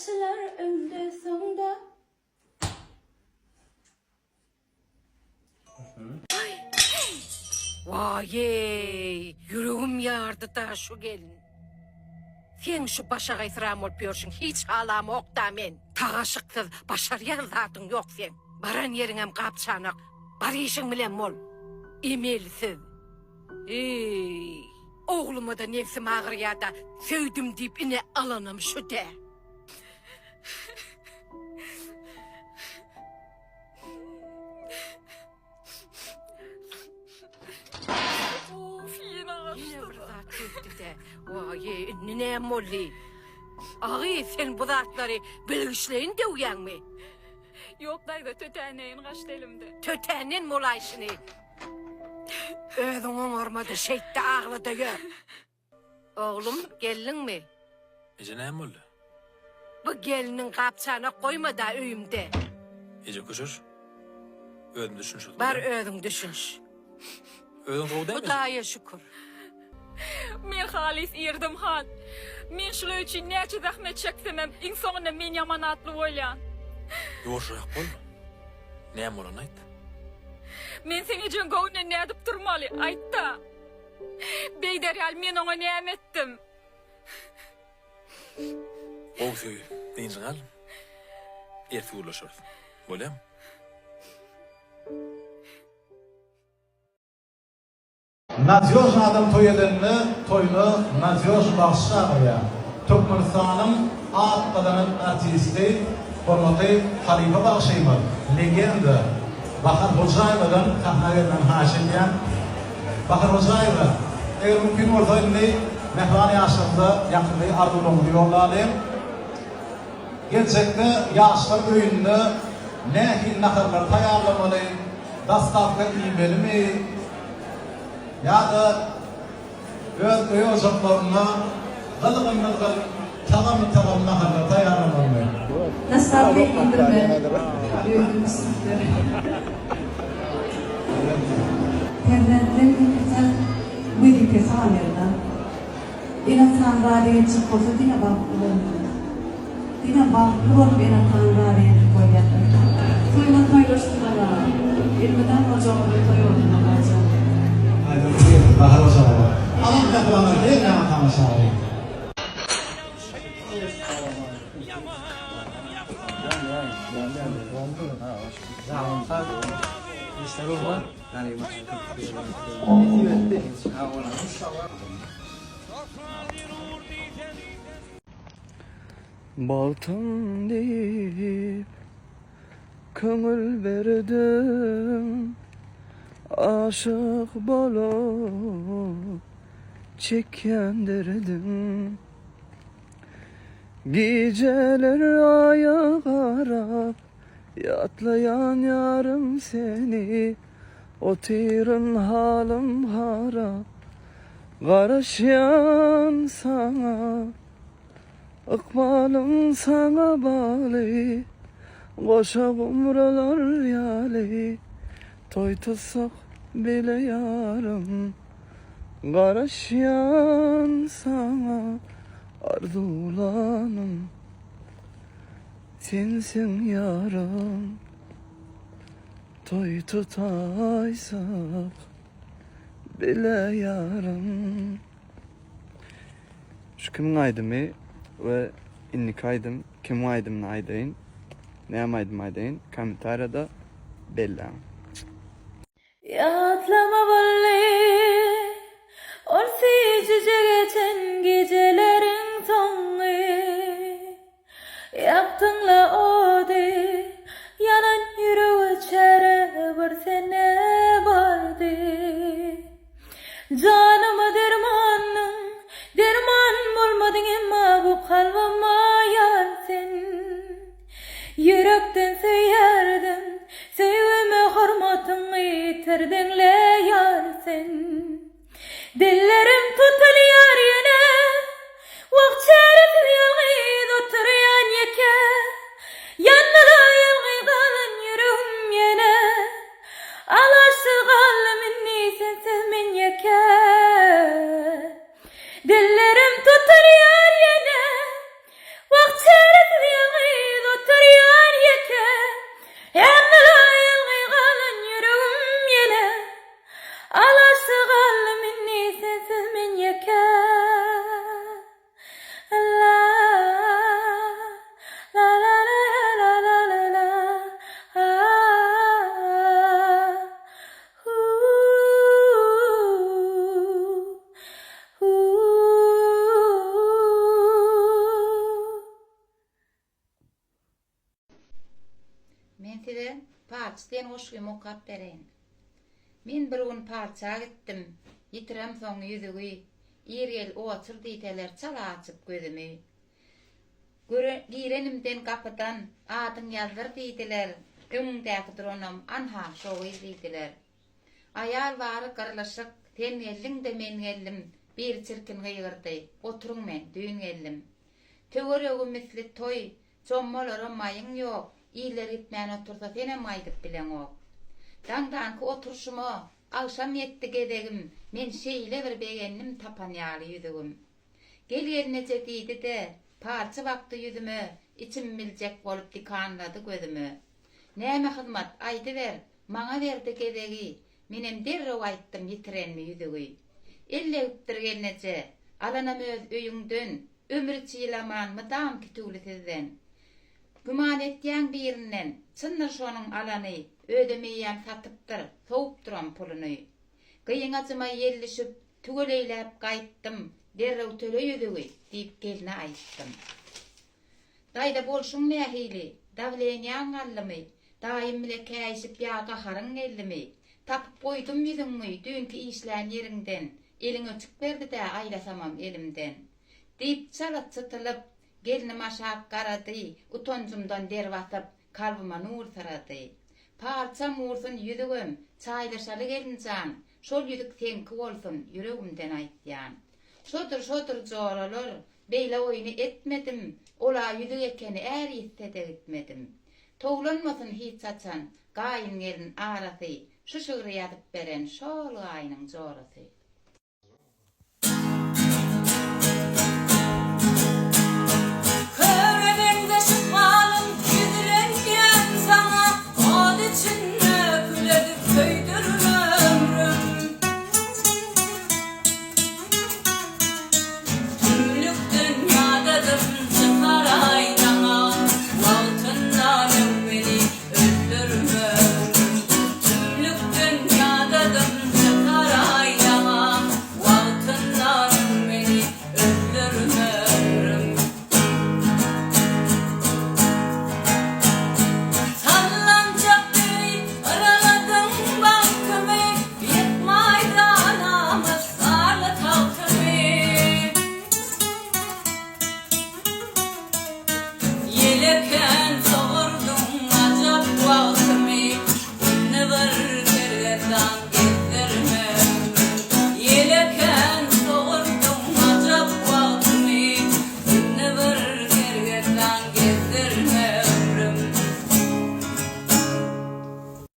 Yaşlar önde sonda. Vay, yüreğim yardı da şu gelin. Sen şu başa itiram olup yorsun, hiç halam ok da men. Taşıksız başarayan zatın yok sen. Baran yerinem kapçanak, bar işin bilen mol. Emelsiz. Oğluma da nefsim ağır ya da sevdim deyip ine alanım şu de. Yine bir zat çöktü de. Vay, ne molli. Ağay sen bu zatları bilgişleyin de uyan mı? Yok dayda töteneyin kaçtı elimde. Tötenin molayşını. Ödünün ormadı şeytte ağladı gör. Oğlum gelin mi? Ece ne oldu? Bu gelinin kapçağına koyma da öyümde. Ece kuşur. Ödüm düşün şu. Bar ödün düşünş. Ödüm doğu değil mi? Hudaya şükür. Men halis irdim han. Men şulu üçün neçe zahmet çeksemem, insonuna men yaman atlı oylan. Yoğuşarak bol. Ne olan ait? Men seni için gavuna ne edip durmalı, ayt da. Beyderyal men ona ne emettim. O söy deyinsin al. Erti uğurlaşırız. Böyle mi? Nazyoş adam toyedinni, toynu Nazyoş başşağıya. Türkmenistan'ın alt kadanın artisti, Hormatı Halife Bakşıyma, legenda. Bahar Hocayeva'dan Kahnagir'den Haşimyan. Bahar Hocayeva, eğer mümkün olsaydı Mehran yaşında yakında Ardulon'u yollayalım. Gerçekte yaşlar öyününü ne hil nakarlar tayarlamalı, dastavka e-mail mi, ya da öz ocaklarına gılgın tamam nakarlar tayarlamalı. Nasıl bir indirme? Öldürmüşsündür. Terdentin sen müzik sahneden. Yine tanrıya çıkıyorsa yine bakıyorum. Yine bakıyorum yine tanrıya koyuyorum. Suyuna koyuyorlar. İlmiden hocamı koyuyorum hocam. Haydi bahar hocam. Allah kapılanlar değil mi tamaşayı? Baltam deyip köngül verdim, aşık bolup çeken derdim. Geceler aya karap yatlayan yarım seni, otirun halim harap karışyan sana. Ikbalım sana bağlı, koşa umralar yali, toy tutsak bile yarım, karışyan sana arzulanım, sensin yarım, toy tutaysak bile yarım. Şu kimin aydımı ve inni kaydım, kim aydım aydayın, ne amaydım aydayın, komentarda belli. Yatlama valle, orsizce geçen gecelerin sonu. Yaktınla ode, yanan yüreği çare bir sene vardı. Canıma derman bulmadın ama bu kalbama yarsın. Yürekten söylerdim, sevime hürmetini yitirdinle yarsın. Dillerim tutuluyor yine, vakt çaresiz yalgıydı oturuyan yeke. Yanına yalgıy kalın yüreğim yine, alaştı kalbimin sensiz min yeke. Dillerim tutuluyor yine, vakt çaresiz parçadan hoşgym okap bereň. Men bir gün parça gittim. Yitirem soň yüzügi. İrgel otur diýteler çala açyp gözümi. Girenimden kapıdan adyň ýazdyr diýdiler. Öňündäki dronam anha şowy diýdiler. Ayal bary gyrlaşyk, ten geldiň de men geldim. Bir çirkin gıygırdy. Oturuň men düýün geldim. Töweregim misli toy, çommalara maýyň ýok. İler gitmän otursa senem aýdyp bilen ok. Daňdanky oturşyma, akşam ýetdi gedegim, men şeýle bir begennim tapan ýaly ýüzügüm. Gelýärnece diýdi de, parça wagty ýüzüme, içim biljek bolup dikanlady gözüme. Näme hyzmat aýdyber, maňa berdi gedegi, menem derrew aýtdym ýitirenmi ýüzügi. Elle üpdirgelnece, alanam öz öýüňden, ömürçi ýylamanmy dam kitugly sizden. Güman etýän birinden, çyndyr şonuň alany, ödemeýän satypdyr, sowup duran puluny. Gyýyň açyma ýellişip, tügeleýläp gaýtdym, derrew töle ýüzügi, diýip geline aýtdym. Daýda bolşuň nähili, dawlenýän gallamy, daýym bile käýsip ýa gaharyň ellimi, tapyp goýdum ýüzüňi, düňki işlän ýeriňden, eliňe çık berdi-de aýlasamam elimden. Diýip çalat çytylyp, gelinim aşağı garady, utonjumdan derwatyp, kalbyma nur sarady. Parça mursun ýüzügüm, çaýlaşaly gelinjan, şol ýüzük senki bolsun, ýüregimden aýtýan. Şodur joralar, beýle oýny etmedim, ola ýüzük ekeni är ýetde gitmedim. Toglanmasyn hiç açan, gaýyn gelin arasy, şu şygy ýadyp beren şol gaýnyň jorasy.